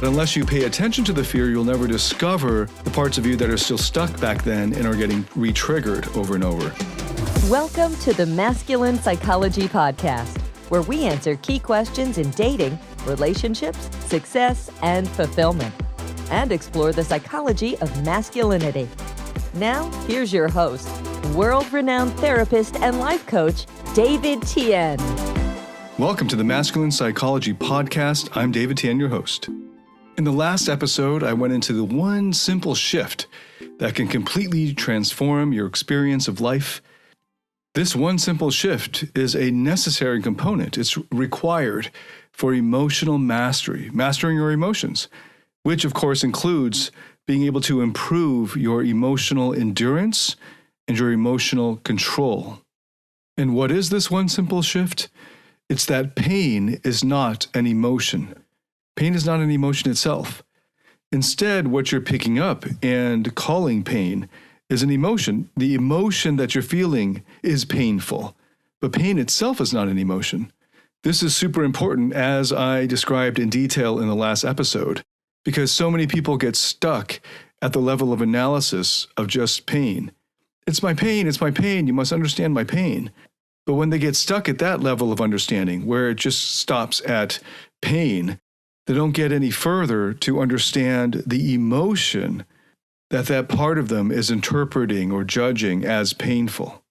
But unless you pay attention to the fear, you'll never discover the parts of you that are still stuck back then and are getting re-triggered over and over. Welcome to the Masculine Psychology Podcast, where we answer key questions in dating, relationships, success, and fulfillment, and explore the psychology of masculinity. Now, here's your host, world-renowned therapist and life coach, David Tian. Welcome to the Masculine Psychology Podcast. I'm David Tian, your host. In the last episode, I went into the one simple shift that can completely transform your experience of life. This one simple shift is a necessary component. It's required for emotional mastery, mastering your emotions, which of course includes being able to improve your emotional endurance and your emotional control. And what is this one simple shift? It's that pain is not an emotion. Pain is not an emotion itself. Instead, what you're picking up and calling pain is an emotion. The emotion that you're feeling is painful, but pain itself is not an emotion. This is super important, as I described in detail in the last episode, because so many people get stuck at the level of analysis of just pain. It's my pain, you must understand my pain. But when they get stuck at that level of understanding, where it just stops at pain, they don't get any further to understand the emotion that part of them is interpreting or judging as painful.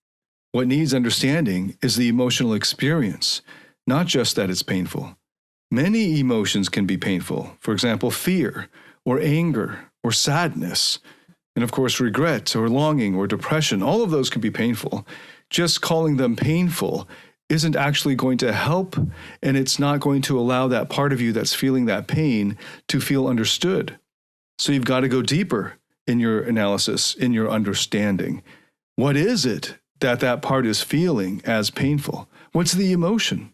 What needs understanding is the emotional experience, not just that it's painful. Many emotions can be painful. For example, fear or anger or sadness, and of course, regret or longing or depression. All of those can be painful. Just calling them painful isn't actually going to help, and it's not going to allow that part of you that's feeling that pain to feel understood. So you've got to go deeper in your analysis, in your understanding. What is it that part is feeling as painful? What's the emotion?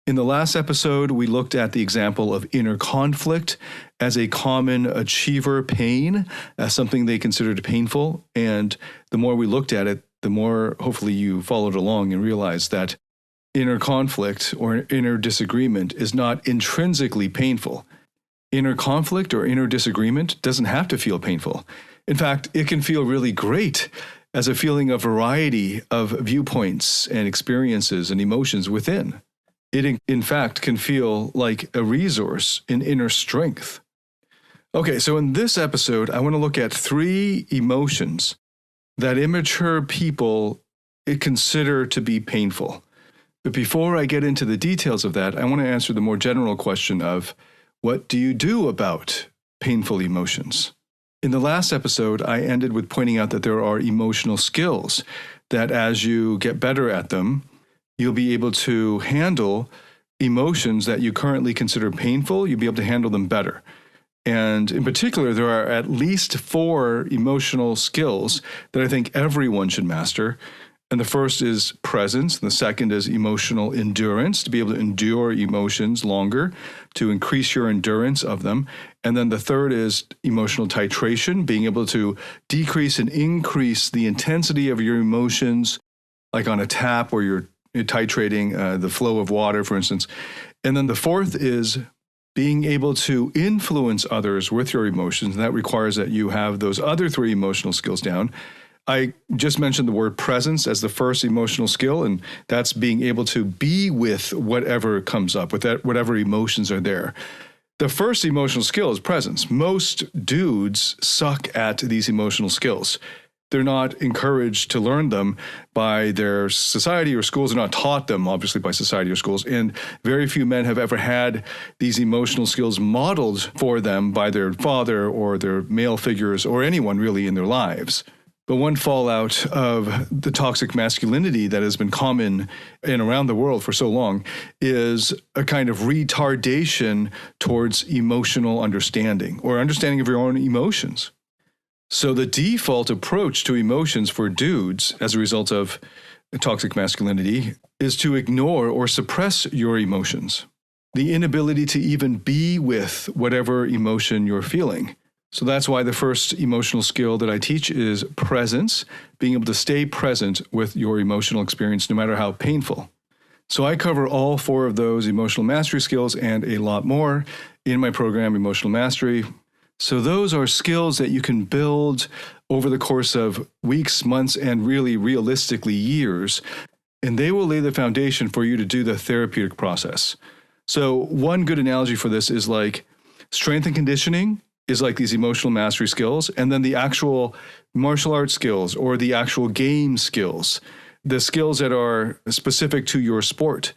In the last episode, we looked at the example of inner conflict as a common achiever pain, as something they considered painful. And the more we looked at it, the more hopefully you followed along and realized that inner conflict or inner disagreement is not intrinsically painful. Inner conflict or inner disagreement doesn't have to feel painful. In fact, it can feel really great as a feeling of variety of viewpoints and experiences and emotions within. It, in fact, can feel like a resource in inner strength. Okay, so in this episode, I want to look at 3 emotions that immature people consider to be painful. But before I get into the details of that, I want to answer the more general question of, what do you do about painful emotions? In the last episode, I ended with pointing out that there are emotional skills that as you get better at them, you'll be able to handle emotions that you currently consider painful. You'll be able to handle them better. And in particular, there are at least 4 emotional skills that I think everyone should master. And the first is presence. And the second is emotional endurance, to be able to endure emotions longer, to increase your endurance of them. And then the third is emotional titration, being able to decrease and increase the intensity of your emotions, like on a tap where you're titrating the flow of water, for instance. And then the fourth is being able to influence others with your emotions. And that requires that you have those other 3 emotional skills down. I just mentioned the word presence as the first emotional skill, and that's being able to be with whatever comes up, with that, whatever emotions are there. The first emotional skill is presence. Most dudes suck at these emotional skills. They're not encouraged to learn them by their society or schools. They're not taught them, obviously, by society or schools. And very few men have ever had these emotional skills modeled for them by their father or their male figures or anyone really in their lives. But one fallout of the toxic masculinity that has been common and around the world for so long is a kind of retardation towards emotional understanding or understanding of your own emotions. So the default approach to emotions for dudes as a result of toxic masculinity is to ignore or suppress your emotions, the inability to even be with whatever emotion you're feeling. So that's why the first emotional skill that I teach is presence, being able to stay present with your emotional experience no matter how painful. So I cover all 4 of those emotional mastery skills and a lot more in my program, Emotional Mastery. So those are skills that you can build over the course of weeks, months, and really realistically years. And they will lay the foundation for you to do the therapeutic process. So one good analogy for this is like strength and conditioning is like these emotional mastery skills, and then the actual martial arts skills or the actual game skills, the skills that are specific to your sport,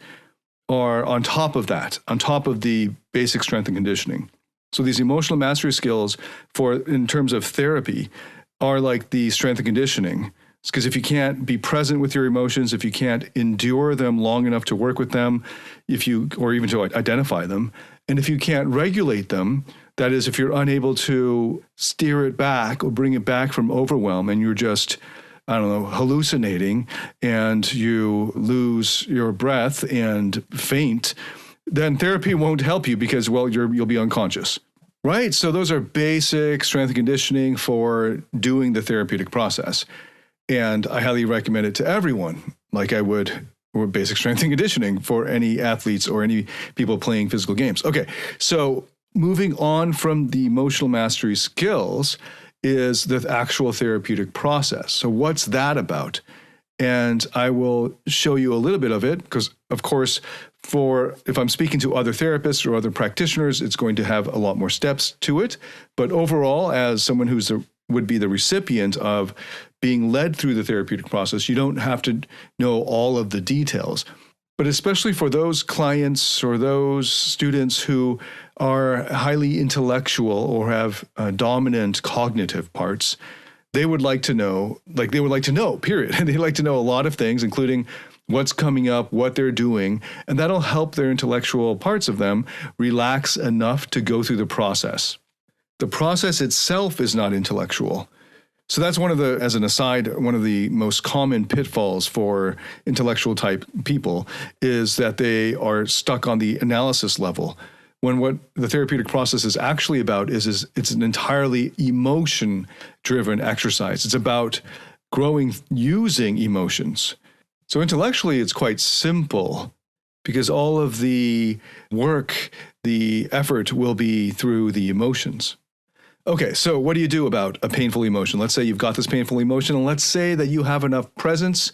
are on top of that, on top of the basic strength and conditioning. So these emotional mastery skills in terms of therapy are like the strength and conditioning. Because if you can't be present with your emotions, if you can't endure them long enough to work with them, or even to identify them, and if you can't regulate them, that is, if you're unable to steer it back or bring it back from overwhelm and you're just, hallucinating and you lose your breath and faint, then therapy won't help you because, you'll be unconscious. Right? So those are basic strength and conditioning for doing the therapeutic process. And I highly recommend it to everyone, like I would with basic strength and conditioning for any athletes or any people playing physical games. Okay, so moving on from the emotional mastery skills is the actual therapeutic process. So what's that about? And I will show you a little bit of it because, of course, if I'm speaking to other therapists or other practitioners, it's going to have a lot more steps to it. But overall, as someone would be the recipient of being led through the therapeutic process, you don't have to know all of the details. But especially for those clients or those students who are highly intellectual or have dominant cognitive parts, they would like to know, period. And they like to know a lot of things, including what's coming up, what they're doing, and that'll help their intellectual parts of them relax enough to go through the process. The process itself is not intellectual. So that's as an aside, one of the most common pitfalls for intellectual type people is that they are stuck on the analysis level. When what the therapeutic process is actually about is it's an entirely emotion-driven exercise. It's about growing using emotions. So intellectually, it's quite simple because all of the work, the effort will be through the emotions. Okay, so what do you do about a painful emotion? Let's say you've got this painful emotion, and let's say that you have enough presence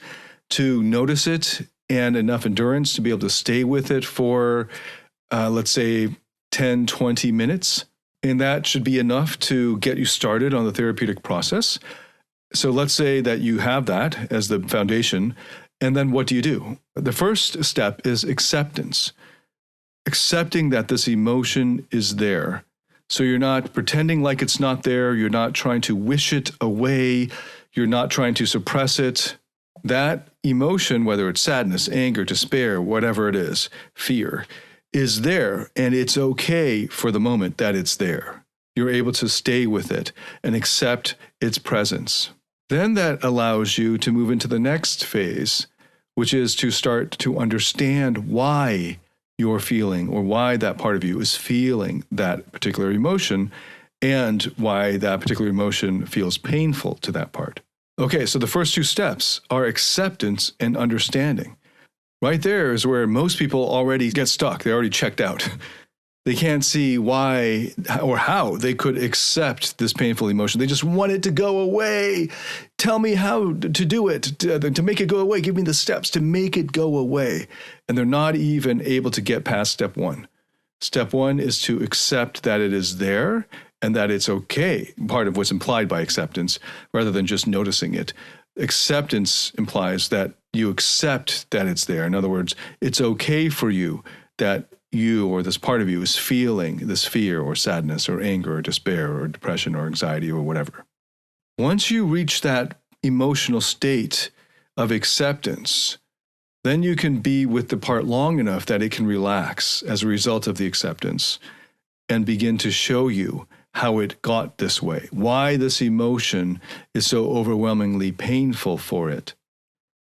to notice it and enough endurance to be able to stay with it for, let's say, 10, 20 minutes. And that should be enough to get you started on the therapeutic process. So let's say that you have that as the foundation. And then what do you do? The first step is acceptance. Accepting that this emotion is there. So you're not pretending like it's not there. You're not trying to wish it away. You're not trying to suppress it. That emotion, whether it's sadness, anger, despair, whatever it is, fear, is there. And it's okay for the moment that it's there. You're able to stay with it and accept its presence. Then that allows you to move into the next phase, which is to start to understand why you're feeling or why that part of you is feeling that particular emotion and why that particular emotion feels painful to that part. Okay, so the first 2 steps are acceptance and understanding. Right there is where most people already get stuck. They already checked out. They can't see why or how they could accept this painful emotion. They just want it to go away. Tell me how to do it, to make it go away. Give me the steps to make it go away. And they're not even able to get past step 1. Step 1 is to accept that it is there and that it's okay, part of what's implied by acceptance, rather than just noticing it. Acceptance implies that you accept that it's there. In other words, it's okay for you that you or this part of you is feeling this fear or sadness or anger or despair or depression or anxiety or whatever. Once you reach that emotional state of acceptance, then you can be with the part long enough that it can relax as a result of the acceptance and begin to show you how it got this way, why this emotion is so overwhelmingly painful for it.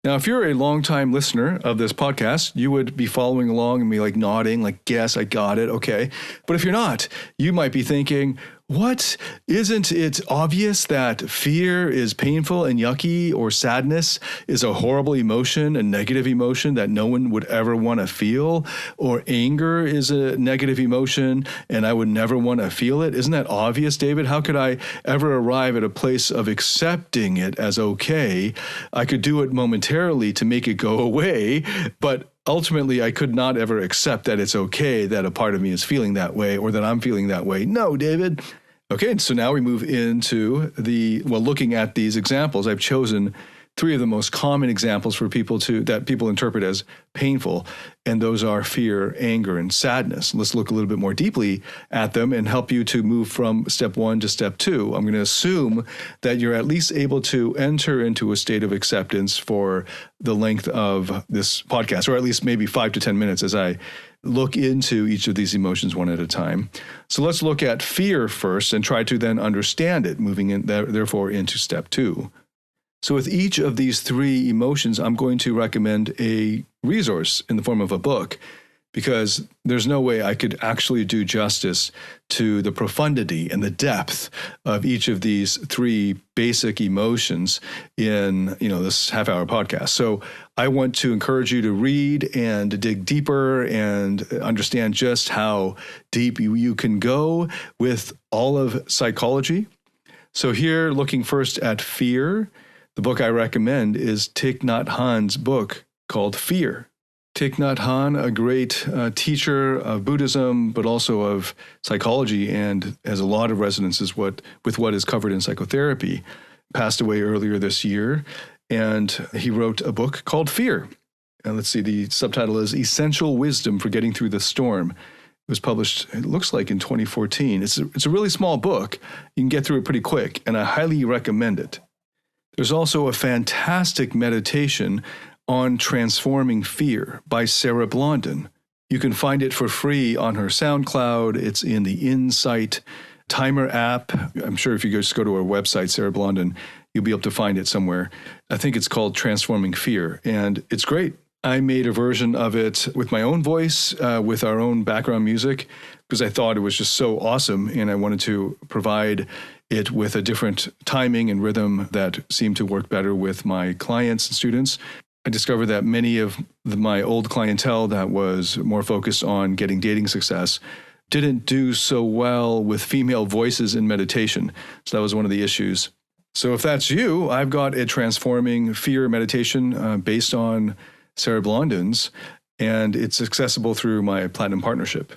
Now, if you're a longtime listener of this podcast, you would be following along and be like nodding, like, yes, I got it, okay. But if you're not, you might be thinking, What? Isn't it obvious that fear is painful and yucky, or sadness is a horrible emotion, a negative emotion that no one would ever want to feel, or anger is a negative emotion and I would never want to feel it? Isn't that obvious, David? How could I ever arrive at a place of accepting it as okay? I could do it momentarily to make it go away, but ultimately, I could not ever accept that it's okay that a part of me is feeling that way or that I'm feeling that way. No, David. Okay, so now we move into looking at these examples. I've chosen 3 of the most common examples for that people interpret as painful, and those are fear, anger, and sadness. Let's look a little bit more deeply at them and help you to move from step 1 to step 2. I'm going to assume that you're at least able to enter into a state of acceptance for the length of this podcast, or at least maybe 5 to 10 minutes as I look into each of these emotions one at a time. So let's look at fear first and try to then understand it, moving in therefore into step 2. So with each of these 3 emotions, I'm going to recommend a resource in the form of a book, because there's no way I could actually do justice to the profundity and the depth of each of these 3 basic emotions in, this half-hour podcast. So I want to encourage you to read and dig deeper and understand just how deep you can go with all of psychology. So here, looking first at fear, the book I recommend is Thich Nhat Hanh's book called Fear. Thich Nhat Hanh, a great teacher of Buddhism, but also of psychology, and has a lot of resonances with what is covered in psychotherapy, passed away earlier this year, and he wrote a book called Fear. And let's see, the subtitle is Essential Wisdom for Getting Through the Storm. It was published, it looks like, in 2014. It's a really small book. You can get through it pretty quick, and I highly recommend it. There's also a fantastic meditation on transforming fear by Sarah Blondin. You can find it for free on her SoundCloud. It's in the Insight Timer app. I'm sure if you just go to her website, Sarah Blondin, you'll be able to find it somewhere. I think it's called Transforming Fear, and it's great. I made a version of it with my own voice, with our own background music, because I thought it was just so awesome, and I wanted to provide it with a different timing and rhythm that seemed to work better with my clients and students. I discovered that many of my old clientele that was more focused on getting dating success didn't do so well with female voices in meditation. So that was one of the issues. So if that's you, I've got a Transforming Fear meditation based on Sarah Blondin's, and it's accessible through my Platinum Partnership.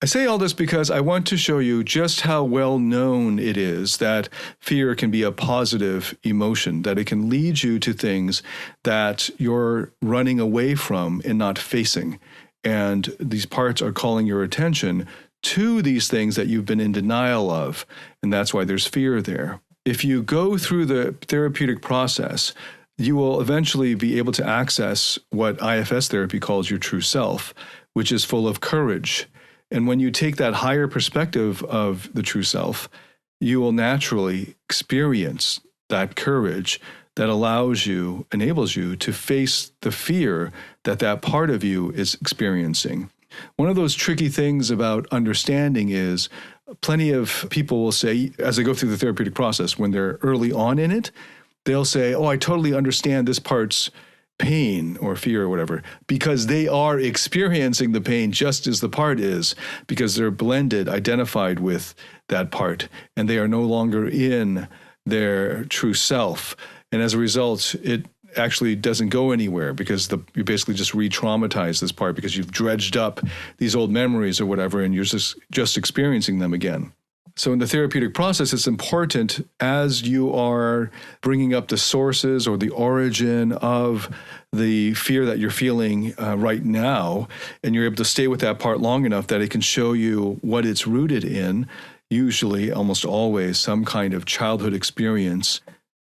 I say all this because I want to show you just how well known it is that fear can be a positive emotion, that it can lead you to things that you're running away from and not facing. And these parts are calling your attention to these things that you've been in denial of, and that's why there's fear there. If you go through the therapeutic process, you will eventually be able to access what IFS therapy calls your true self, which is full of courage. And when you take that higher perspective of the true self, you will naturally experience that courage that enables you to face the fear that part of you is experiencing. One of those tricky things about understanding is plenty of people will say, as they go through the therapeutic process, when they're early on in it, they'll say, I totally understand this part's pain or fear or whatever, because they are experiencing the pain just as the part is, because they're blended, identified with that part, and they are no longer in their true self. And as a result, it actually doesn't go anywhere, because you basically just re-traumatize this part because you've dredged up these old memories or whatever, and you're just experiencing them again. So in the therapeutic process, it's important, as you are bringing up the sources or the origin of the fear that you're feeling right now, and you're able to stay with that part long enough that it can show you what it's rooted in, usually, almost always, some kind of childhood experience,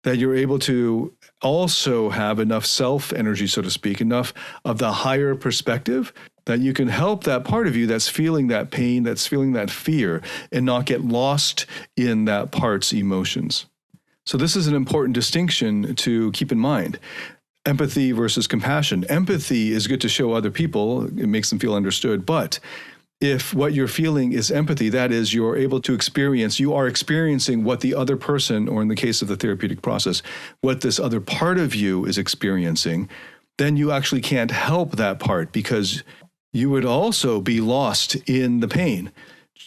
that you're able to also have enough self-energy, so to speak, enough of the higher perspective that you can help that part of you that's feeling that pain, that's feeling that fear, and not get lost in that part's emotions. So this is an important distinction to keep in mind. Empathy versus compassion. Empathy is good to show other people. It makes them feel understood. But If what you're feeling is empathy, that is, you are experiencing what the other person, or in the case of the therapeutic process, what this other part of you is experiencing, then you actually can't help that part because you would also be lost in the pain,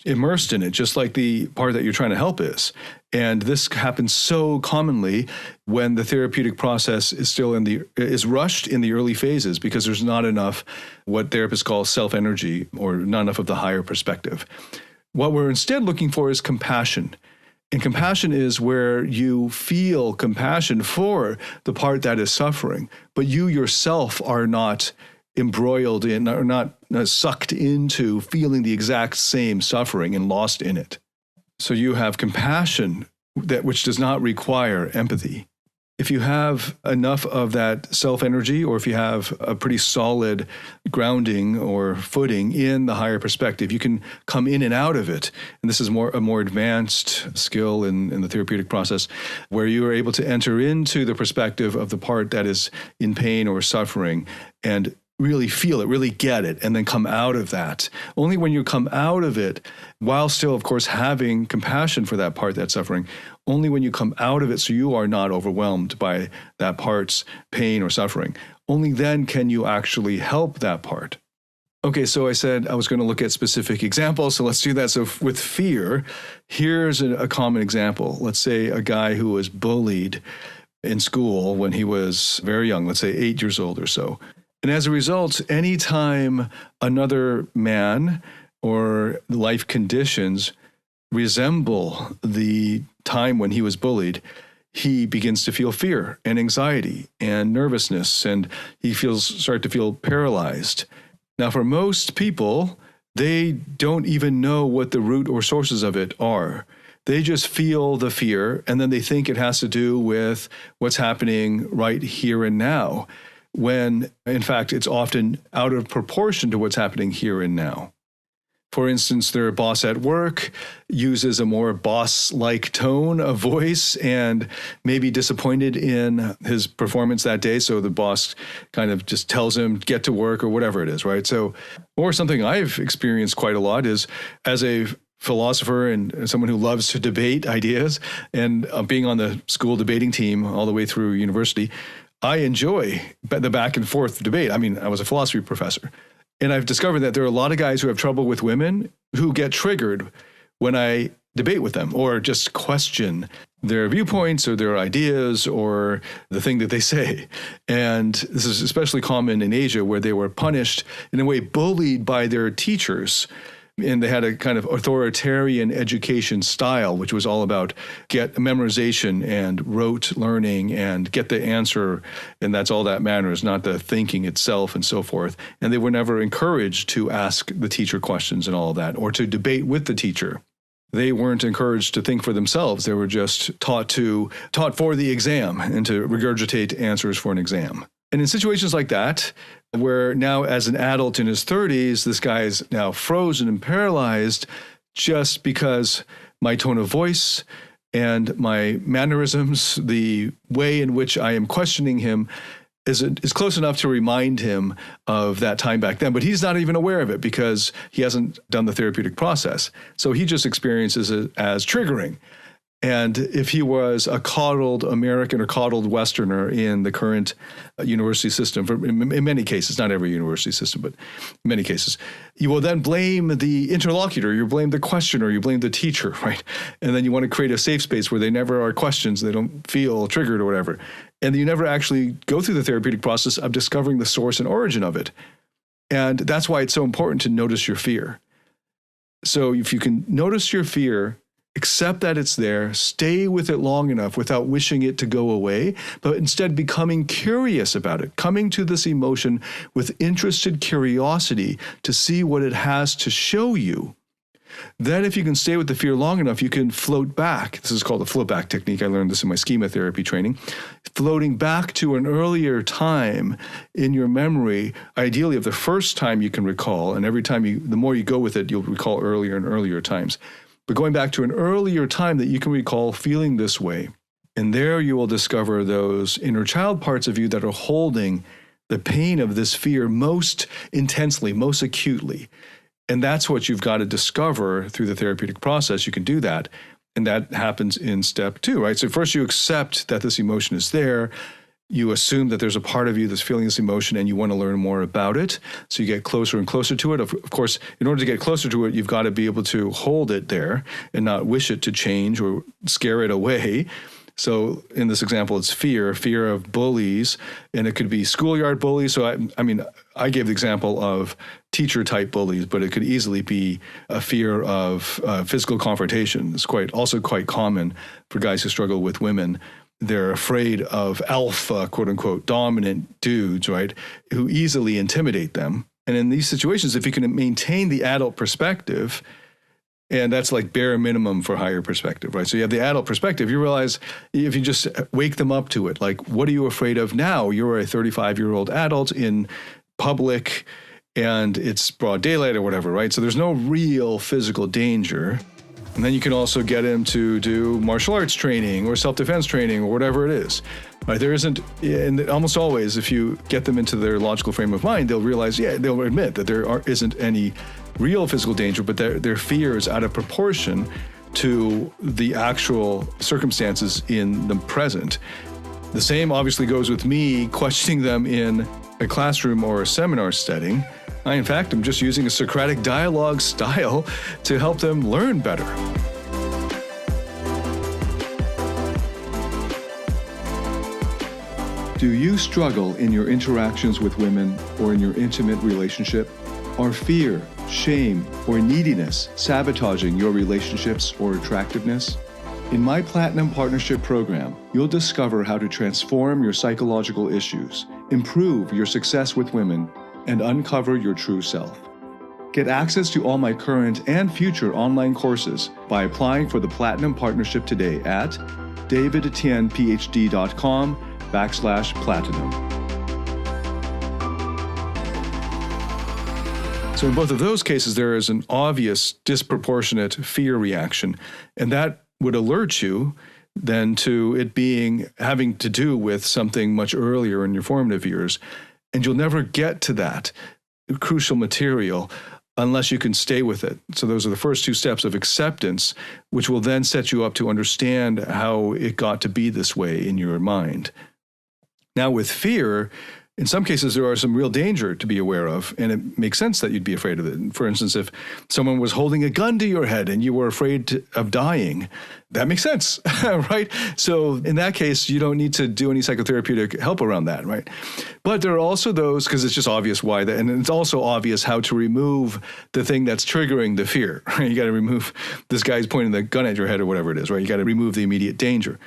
immersed in it, just like the part that you're trying to help is. And this happens so commonly when the therapeutic process is rushed in the early phases because there's not enough what therapists call self-energy, or not enough of the higher perspective. What we're instead looking for is compassion. And compassion is where you feel compassion for the part that is suffering, but you yourself are not embroiled in, or not sucked into feeling the exact same suffering and lost in it. So you have compassion which does not require empathy. If you have enough of that self-energy, or if you have a pretty solid grounding or footing in the higher perspective, you can come in and out of it. And this is a more advanced skill in the therapeutic process, where you are able to enter into the perspective of the part that is in pain or suffering and really feel it, really get it, and then come out of that. Only when you come out of it, while still, of course, having compassion for that part that's suffering, only when you come out of it so you are not overwhelmed by that part's pain or suffering, only then can you actually help that part. Okay, so I said I was going to look at specific examples, so let's do that. So with fear, here's a common example. Let's say a guy who was bullied in school when he was very young, let's say 8 years old or so. And as a result, anytime another man or life conditions resemble the time when he was bullied, he begins to feel fear and anxiety and nervousness, and he starts to feel paralyzed. Now, for most people, they don't even know what the root or sources of it are. They just feel the fear, and then they think it has to do with what's happening right here and now, when, in fact, it's often out of proportion to what's happening here and now. For instance, their boss at work uses a more boss-like tone of voice and may be disappointed in his performance that day, so the boss kind of just tells him, get to work, or whatever it is, right? So, or something I've experienced quite a lot is, as a philosopher and someone who loves to debate ideas, and being on the school debating team all the way through university, I enjoy the back and forth debate. I mean, I was a philosophy professor, and I've discovered that there are a lot of guys who have trouble with women who get triggered when I debate with them or just question their viewpoints or their ideas or the thing that they say. And this is especially common in Asia, where they were punished, in a way, bullied by their teachers. And they had a kind of authoritarian education style, which was all about get memorization and rote learning and get the answer. And that's all that matters, not the thinking itself and so forth. And they were never encouraged to ask the teacher questions and all of that, or to debate with the teacher. They weren't encouraged to think for themselves. They were just taught for the exam and to regurgitate answers for an exam. And in situations like that, where now as an adult in his 30s, this guy is now frozen and paralyzed just because my tone of voice and my mannerisms, the way in which I am questioning him, is close enough to remind him of that time back then. But he's not even aware of it because he hasn't done the therapeutic process. So he just experiences it as triggering. And if he was a coddled American or coddled Westerner in the current university system, in many cases, not every university system, but in many cases, you will then blame the interlocutor, you blame the questioner, you blame the teacher, right? And then you want to create a safe space where they never are questions, they don't feel triggered or whatever. And you never actually go through the therapeutic process of discovering the source and origin of it. And that's why it's so important to notice your fear. So if you can notice your fear, accept that it's there, stay with it long enough without wishing it to go away, but instead becoming curious about it, coming to this emotion with interested curiosity to see what it has to show you. Then if you can stay with the fear long enough, you can float back. This is called the float back technique. I learned this in my schema therapy training. Floating back to an earlier time in your memory, ideally of the first time you can recall, and every time the more you go with it, you'll recall earlier and earlier times. But going back to an earlier time that you can recall feeling this way. And there you will discover those inner child parts of you that are holding the pain of this fear most intensely, most acutely. And that's what you've got to discover through the therapeutic process. You can do that. And that happens in step 2, right? So first you accept that this emotion is there. You assume that there's a part of you that's feeling this emotion and you want to learn more about it. So you get closer and closer to it. Of course, in order to get closer to it, you've got to be able to hold it there and not wish it to change or scare it away. So in this example, it's fear of bullies, and it could be schoolyard bullies. So I gave the example of teacher-type bullies, but it could easily be a fear of physical confrontation. It's also quite common for guys who struggle with women. They're afraid of alpha, quote unquote, dominant dudes, right, who easily intimidate them. And in these situations, if you can maintain the adult perspective, and that's like bare minimum for higher perspective, right? So you have the adult perspective. You realize if you just wake them up to it, like, what are you afraid of now? You're a 35-year-old adult in public and it's broad daylight or whatever, right? So there's no real physical danger. And then you can also get him to do martial arts training or self-defense training or whatever it is. Right? There isn't, and almost always, if you get them into their logical frame of mind, they'll realize, they'll admit that there isn't any real physical danger, but their fear is out of proportion to the actual circumstances in the present. The same obviously goes with me questioning them in a classroom or a seminar setting. In fact, I'm just using a Socratic dialogue style to help them learn better. Do you struggle in your interactions with women or in your intimate relationship? Are fear, shame, or neediness sabotaging your relationships or attractiveness? In my Platinum Partnership Program, you'll discover how to transform your psychological issues, improve your success with women, and uncover your true self. Get access to all my current and future online courses by applying for the Platinum Partnership today at davidtianphd.com/platinum. So in both of those cases, there is an obvious disproportionate fear reaction, and that would alert you then to it having to do with something much earlier in your formative years. And you'll never get to that crucial material unless you can stay with it. So those are the first 2 steps of acceptance, which will then set you up to understand how it got to be this way in your mind. Now with fear, in some cases, there are some real danger to be aware of, and it makes sense that you'd be afraid of it. For instance, if someone was holding a gun to your head and you were afraid of dying, that makes sense, right? So in that case, you don't need to do any psychotherapeutic help around that, right? But there are also those, because it's just obvious why that, and it's also obvious how to remove the thing that's triggering the fear, right? You got to remove this guy's pointing the gun at your head or whatever it is, right? You got to remove the immediate danger.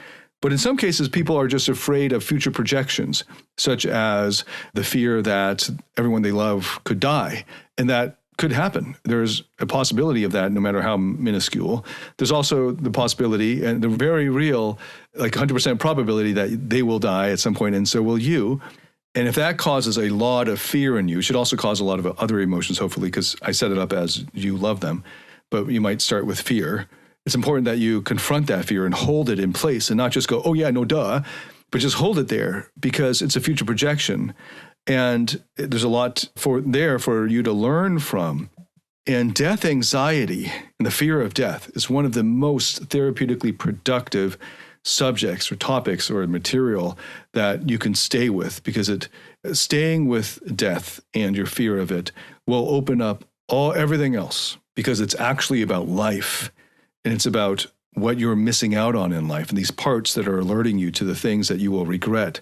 But in some cases, people are just afraid of future projections, such as the fear that everyone they love could die. And that could happen. There's a possibility of that, no matter how minuscule. There's also the possibility, and the very real, like 100% probability that they will die at some point, and so will you. And if that causes a lot of fear in you, it should also cause a lot of other emotions, hopefully, because I set it up as you love them. But you might start with fear. It's important that you confront that fear and hold it in place and not just go, oh yeah, no duh, but just hold it there because it's a future projection. And there's a lot for you to learn from. And death anxiety and the fear of death is one of the most therapeutically productive subjects or topics or material that you can stay with, because staying with death and your fear of it will open up everything else, because it's actually about life. And it's about what you're missing out on in life and these parts that are alerting you to the things that you will regret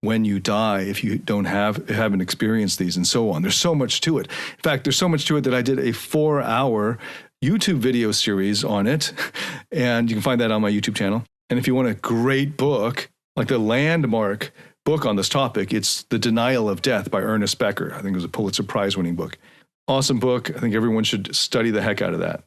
when you die if you haven't experienced these, and so on. There's so much to it. In fact, there's so much to it that I did a 4-hour YouTube video series on it, and you can find that on my YouTube channel. And if you want a great book, like the landmark book on this topic, it's The Denial of Death by Ernest Becker. I think it was a Pulitzer Prize-winning book. Awesome book. I think everyone should study the heck out of that.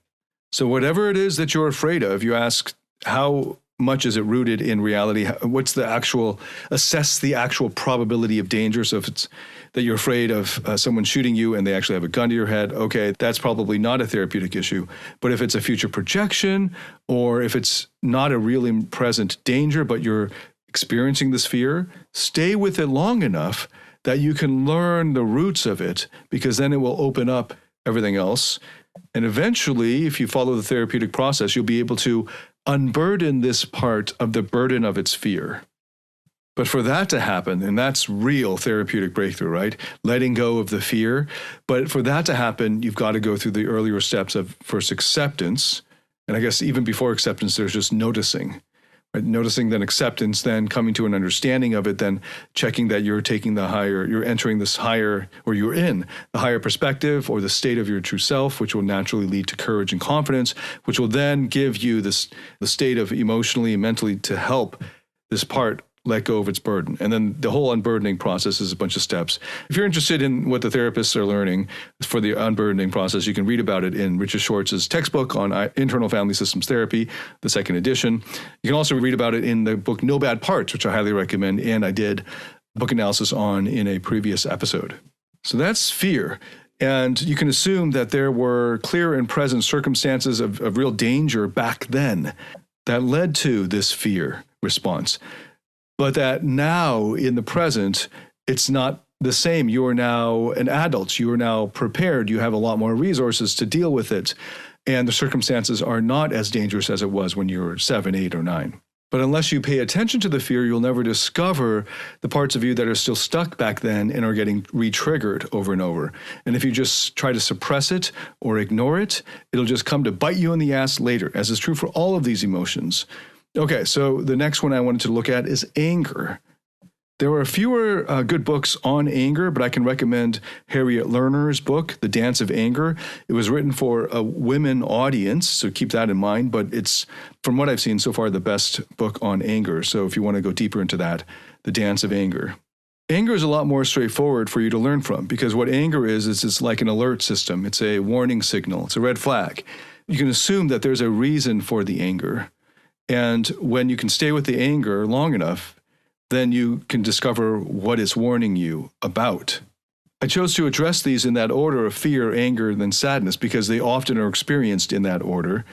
So whatever it is that you're afraid of, you ask, how much is it rooted in reality? Assess the actual probability of danger. So if it's that you're afraid of someone shooting you and they actually have a gun to your head, okay, that's probably not a therapeutic issue. But if it's a future projection, or if it's not a really present danger, but you're experiencing this fear, stay with it long enough that you can learn the roots of it, because then it will open up everything else. And eventually, if you follow the therapeutic process, you'll be able to unburden this part of the burden of its fear. But for that to happen, and that's real therapeutic breakthrough, right? Letting go of the fear. But for that to happen, you've got to go through the earlier steps of first acceptance. And I guess even before acceptance, there's just noticing. Right? Noticing, then acceptance, then coming to an understanding of it, then checking that you're entering this higher, or you're in the higher perspective or the state of your true self, which will naturally lead to courage and confidence, which will then give you the state of emotionally and mentally to help this part let go of its burden. And then the whole unburdening process is a bunch of steps. If you're interested in what the therapists are learning for the unburdening process, you can read about it in Richard Schwartz's textbook on internal family systems therapy, the second edition. You can also read about it in the book No Bad Parts, which I highly recommend, and I did book analysis on in a previous episode. So that's fear. And you can assume that there were clear and present circumstances of real danger back then that led to this fear response. But that now, in the present, it's not the same. You are now an adult. You are now prepared. You have a lot more resources to deal with it. And the circumstances are not as dangerous as it was when you were 7, 8, or 9. But unless you pay attention to the fear, you'll never discover the parts of you that are still stuck back then and are getting re-triggered over and over. And if you just try to suppress it or ignore it, it'll just come to bite you in the ass later, as is true for all of these emotions. Okay, so the next one I wanted to look at is anger. There are fewer good books on anger, but I can recommend Harriet Lerner's book, The Dance of Anger. It was written for a women audience, so keep that in mind, but it's, from what I've seen so far, the best book on anger. So if you want to go deeper into that, The Dance of Anger. Anger is a lot more straightforward for you to learn from, because what anger is it's like an alert system. It's a warning signal. It's a red flag. You can assume that there's a reason for the anger. And when you can stay with the anger long enough, then you can discover what it's warning you about. I chose to address these in that order of fear, anger, and then sadness, because they often are experienced in that order.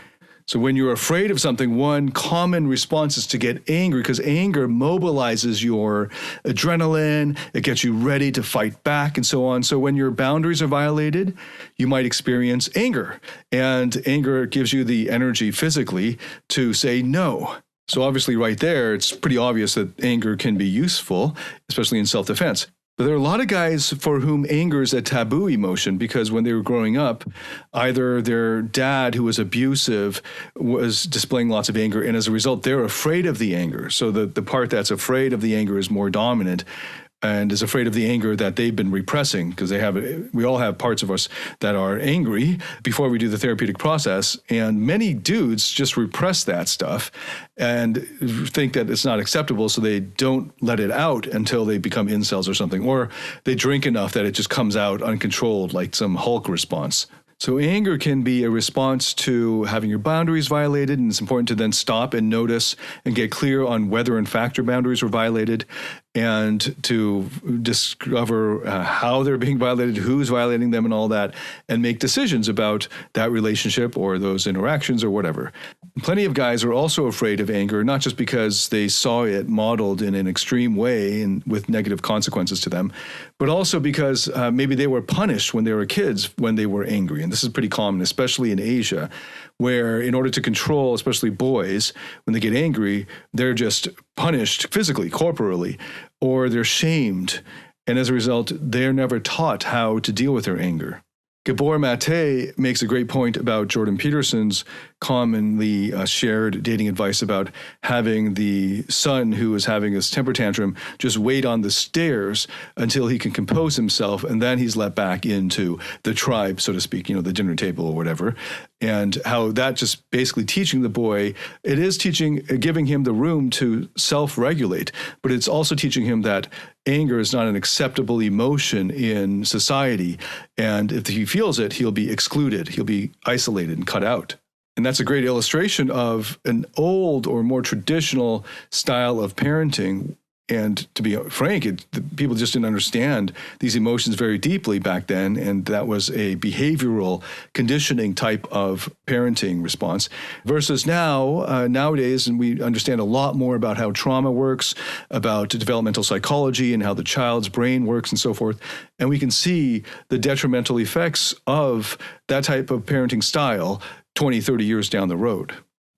So when you're afraid of something, one common response is to get angry, because anger mobilizes your adrenaline, it gets you ready to fight back, and so on. So when your boundaries are violated, you might experience anger. And anger gives you the energy physically to say no. So obviously right there, it's pretty obvious that anger can be useful, especially in self-defense. But there are a lot of guys for whom anger is a taboo emotion, because when they were growing up, either their dad, who was abusive, was displaying lots of anger, and as a result, they're afraid of the anger. So the part that's afraid of the anger is more dominant and is afraid of the anger that they've been repressing, because we all have parts of us that are angry before we do the therapeutic process. And many dudes just repress that stuff and think that it's not acceptable, so they don't let it out until they become incels or something, or they drink enough that it just comes out uncontrolled, like some Hulk response. So anger can be a response to having your boundaries violated, and it's important to then stop and notice and get clear on whether in fact your boundaries were violated, and to discover how they're being violated, who's violating them, and all that, and make decisions about that relationship or those interactions or whatever. Plenty of guys are also afraid of anger, not just because they saw it modeled in an extreme way and with negative consequences to them, but also because maybe they were punished when they were kids when they were angry. And this is pretty common, especially in Asia, where in order to control, especially boys, when they get angry, they're just punished physically, corporally, or they're shamed. And as a result, they're never taught how to deal with their anger. Gabor Mate makes a great point about Jordan Peterson's commonly shared dating advice about having the son who is having his temper tantrum just wait on the stairs until he can compose himself, and then he's let back into the tribe, so to speak, the dinner table or whatever. And how that just basically teaching the boy, it is giving him the room to self-regulate, but it's also teaching him that anger is not an acceptable emotion in society. And if he feels it, he'll be excluded, he'll be isolated and cut out. And that's a great illustration of an old or more traditional style of parenting And to be frank, people just didn't understand these emotions very deeply back then. And that was a behavioral conditioning type of parenting response. Versus nowadays, and we understand a lot more about how trauma works, about developmental psychology and how the child's brain works and so forth. And we can see the detrimental effects of that type of parenting style 20, 30 years down the road.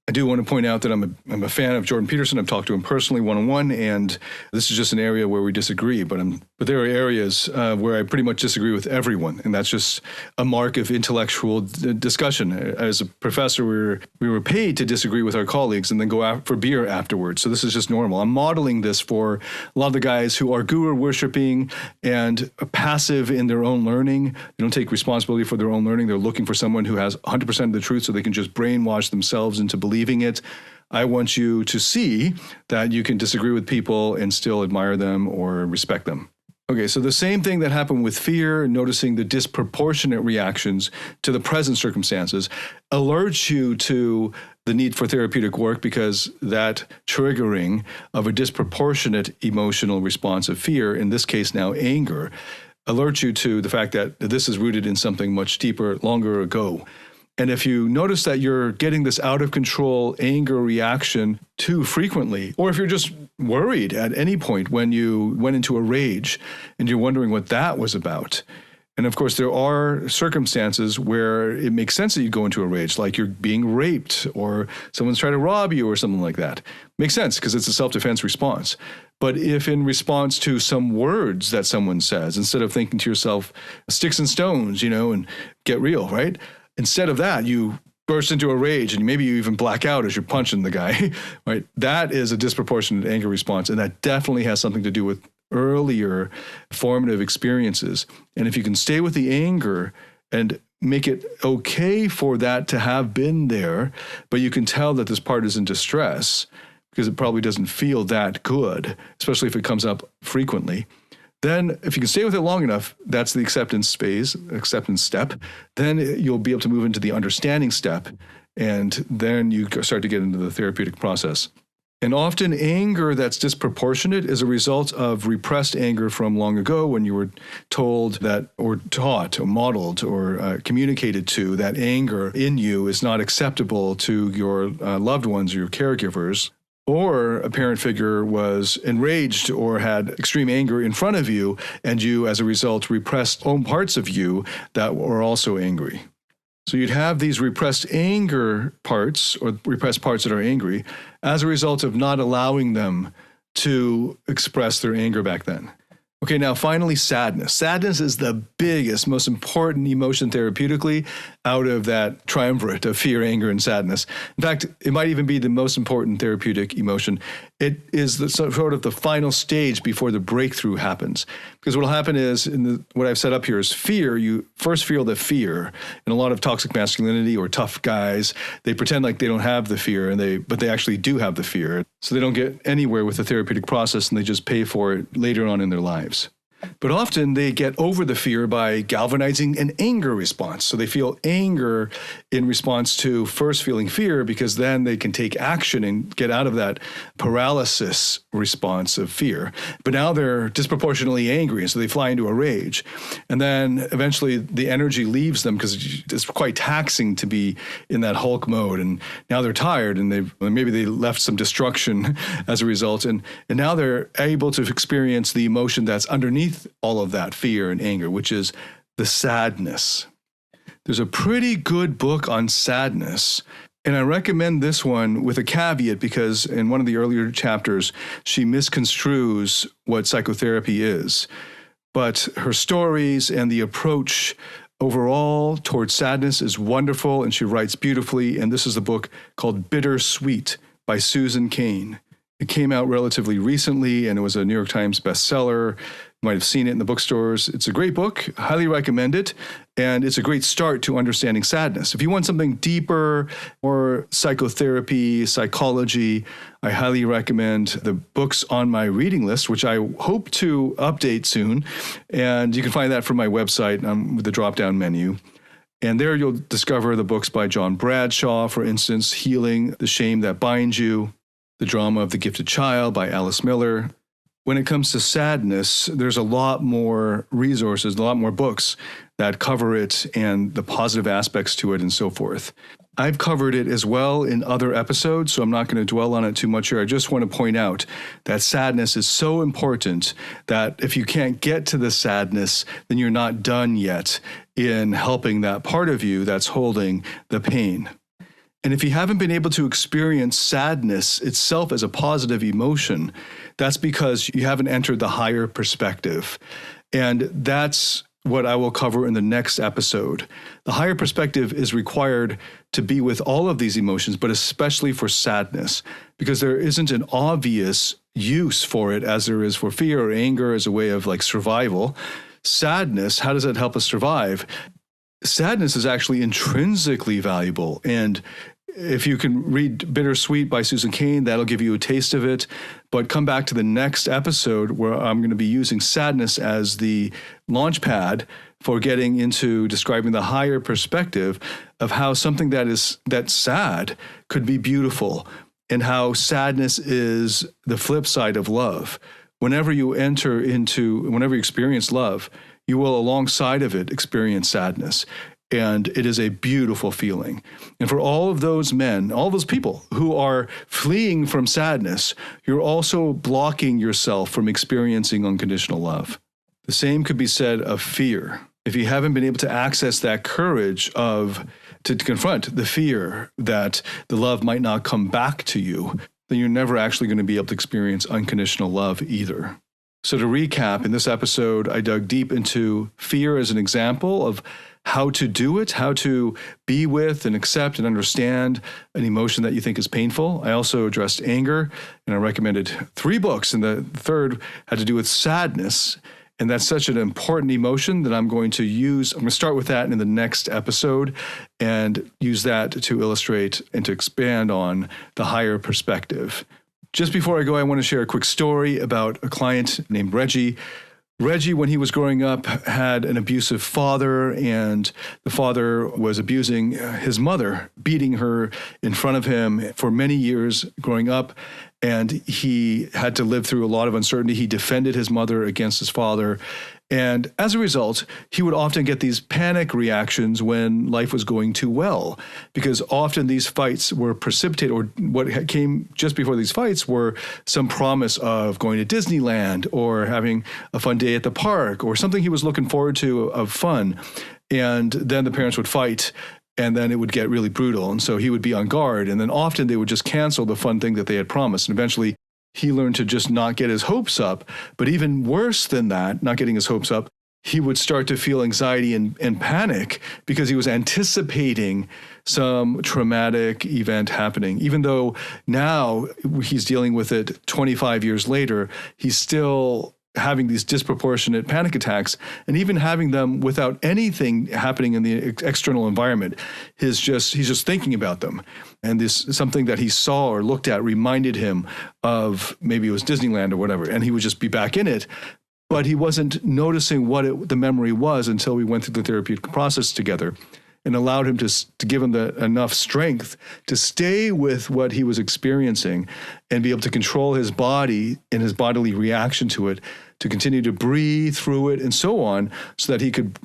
I do want to point out that I'm a fan of Jordan Peterson. I've talked to him personally one-on-one, and this is just an area where we disagree. But there are areas where I pretty much disagree with everyone, and that's just a mark of intellectual discussion. As a professor, we were paid to disagree with our colleagues and then go out for beer afterwards. So this is just normal. I'm modeling this for a lot of the guys who are guru worshiping and passive in their own learning. They don't take responsibility for their own learning. They're looking for someone who has 100% of the truth so they can just brainwash themselves into believing it. I want you to see that you can disagree with people and still admire them or respect them. Okay, so the same thing that happened with fear, noticing the disproportionate reactions to the present circumstances, alerts you to the need for therapeutic work because that triggering of a disproportionate emotional response of fear, in this case now anger, alerts you to the fact that this is rooted in something much deeper, longer ago. And if you notice that you're getting this out of control anger reaction too frequently, or if you're just worried at any point when you went into a rage and you're wondering what that was about. And of course, there are circumstances where it makes sense that you go into a rage, like you're being raped or someone's trying to rob you or something like that. Makes sense because it's a self-defense response. But if in response to some words that someone says, instead of thinking to yourself, sticks and stones, and get real, right? Instead of that, you burst into a rage and maybe you even black out as you're punching the guy, right? That is a disproportionate anger response. And that definitely has something to do with earlier formative experiences. And if you can stay with the anger and make it okay for that to have been there, but you can tell that this part is in distress because it probably doesn't feel that good, especially if it comes up frequently. Then if you can stay with it long enough, that's the acceptance step. Then you'll be able to move into the understanding step. And then you start to get into the therapeutic process. And often anger that's disproportionate is a result of repressed anger from long ago when you were told that, or taught, or modeled, or communicated to that anger in you is not acceptable to your loved ones or your caregivers. Or a parent figure was enraged or had extreme anger in front of you, and you, as a result, repressed own parts of you that were also angry. So you'd have these repressed anger parts, or repressed parts that are angry, as a result of not allowing them to express their anger back then. Okay, now finally, sadness. Sadness is the biggest, most important emotion therapeutically out of that triumvirate of fear, anger, and sadness. In fact, it might even be the most important therapeutic emotion. It is sort of the final stage before the breakthrough happens. Because what will happen is, what I've set up here is fear. You first feel the fear. In a lot of toxic masculinity or tough guys, they pretend like they don't have the fear, but they actually do have the fear. So they don't get anywhere with the therapeutic process, and they just pay for it later on in their lives. But often they get over the fear by galvanizing an anger response. So they feel anger in response to first feeling fear, because then they can take action and get out of that paralysis response of fear. But now they're disproportionately angry, and so they fly into a rage. And then eventually the energy leaves them because it's quite taxing to be in that Hulk mode. And now they're tired, and maybe they left some destruction as a result. And now they're able to experience the emotion that's underneath all of that fear and anger, which is the sadness. There's a pretty good book on sadness, and I recommend this one with a caveat because in one of the earlier chapters, she misconstrues what psychotherapy is. But her stories and the approach overall towards sadness is wonderful, and she writes beautifully, and this is the book called Bittersweet by Susan Cain. It came out relatively recently, and it was a New York Times bestseller. You might have seen it in the bookstores. It's a great book. Highly recommend it. And it's a great start to understanding sadness. If you want something deeper, or psychotherapy, psychology, I highly recommend the books on my reading list, which I hope to update soon. And you can find that from my website with the drop-down menu. And there you'll discover the books by John Bradshaw, for instance, Healing the Shame That Binds You, The Drama of the Gifted Child by Alice Miller, When it comes to sadness, there's a lot more resources, a lot more books that cover it and the positive aspects to it and so forth. I've covered it as well in other episodes, so I'm not going to dwell on it too much here. I just want to point out that sadness is so important that if you can't get to the sadness, then you're not done yet in helping that part of you that's holding the pain. And if you haven't been able to experience sadness itself as a positive emotion, that's because you haven't entered the higher perspective. And that's what I will cover in the next episode. The higher perspective is required to be with all of these emotions, but especially for sadness, because there isn't an obvious use for it as there is for fear or anger as a way of like survival. Sadness, how does that help us survive? Sadness is actually intrinsically valuable. And if you can read Bittersweet by Susan Cain, that'll give you a taste of it. But come back to the next episode where I'm going to be using sadness as the launch pad for getting into describing the higher perspective of how something that's sad could be beautiful, and how sadness is the flip side of love. Whenever you experience love, you will alongside of it experience sadness. And it is a beautiful feeling. And for all of those men, all those people who are fleeing from sadness, you're also blocking yourself from experiencing unconditional love. The same could be said of fear. If you haven't been able to access that courage to confront the fear that the love might not come back to you, then you're never actually going to be able to experience unconditional love either. So to recap, in this episode, I dug deep into fear as an example of how to do it, how to be with and accept and understand an emotion that you think is painful. I also addressed anger, and I recommended 3 books, and the third had to do with sadness. And that's such an important emotion that I'm going to start with that in the next episode and use that to illustrate and to expand on the higher perspective. Just before I go, I want to share a quick story about a client named Reggie. Reggie, when he was growing up, had an abusive father, and the father was abusing his mother, beating her in front of him for many years growing up. And he had to live through a lot of uncertainty. He defended his mother against his father. And as a result, he would often get these panic reactions when life was going too well, because often these fights were precipitated, or what came just before these fights were some promise of going to Disneyland or having a fun day at the park or something he was looking forward to of fun. And then the parents would fight, and then it would get really brutal. And so he would be on guard. And then often they would just cancel the fun thing that they had promised. And eventually he learned to just not get his hopes up. But even worse than that, not getting his hopes up, he would start to feel anxiety and panic because he was anticipating some traumatic event happening. Even though now he's dealing with it 25 years later, he's still having these disproportionate panic attacks, and even having them without anything happening in the external environment. He's just thinking about them. And this something that he saw or looked at reminded him of, maybe it was Disneyland or whatever, and he would just be back in it. But he wasn't noticing what the memory was until we went through the therapeutic process together, and allowed him to give him enough strength to stay with what he was experiencing and be able to control his body and his bodily reaction to it, to continue to breathe through it and so on, so that he could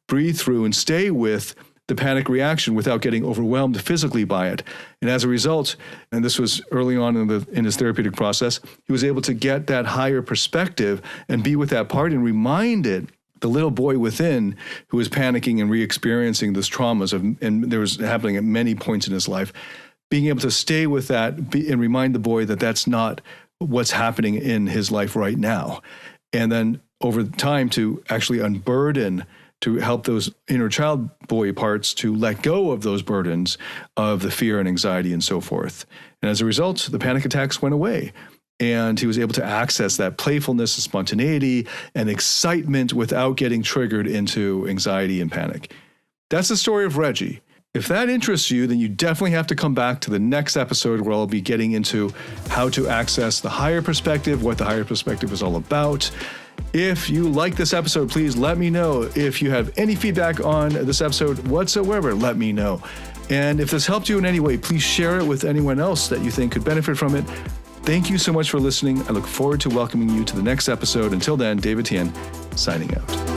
breathe through and stay with the panic reaction without getting overwhelmed physically by it. And as a result, and this was early on in his therapeutic process, he was able to get that higher perspective and be with that part and remind it, the little boy within who was panicking and re-experiencing those traumas, and there was happening at many points in his life, being able to stay with that and remind the boy that that's not what's happening in his life right now. And then over time to actually unburden, to help those inner child boy parts to let go of those burdens of the fear and anxiety and so forth. And as a result, the panic attacks went away. And he was able to access that playfulness and spontaneity and excitement without getting triggered into anxiety and panic. That's the story of Reggie. If that interests you, then you definitely have to come back to the next episode where I'll be getting into how to access the higher perspective, what the higher perspective is all about. If you like this episode, please let me know. If you have any feedback on this episode whatsoever, let me know. And if this helped you in any way, please share it with anyone else that you think could benefit from it. Thank you so much for listening. I look forward to welcoming you to the next episode. Until then, David Tian, signing out.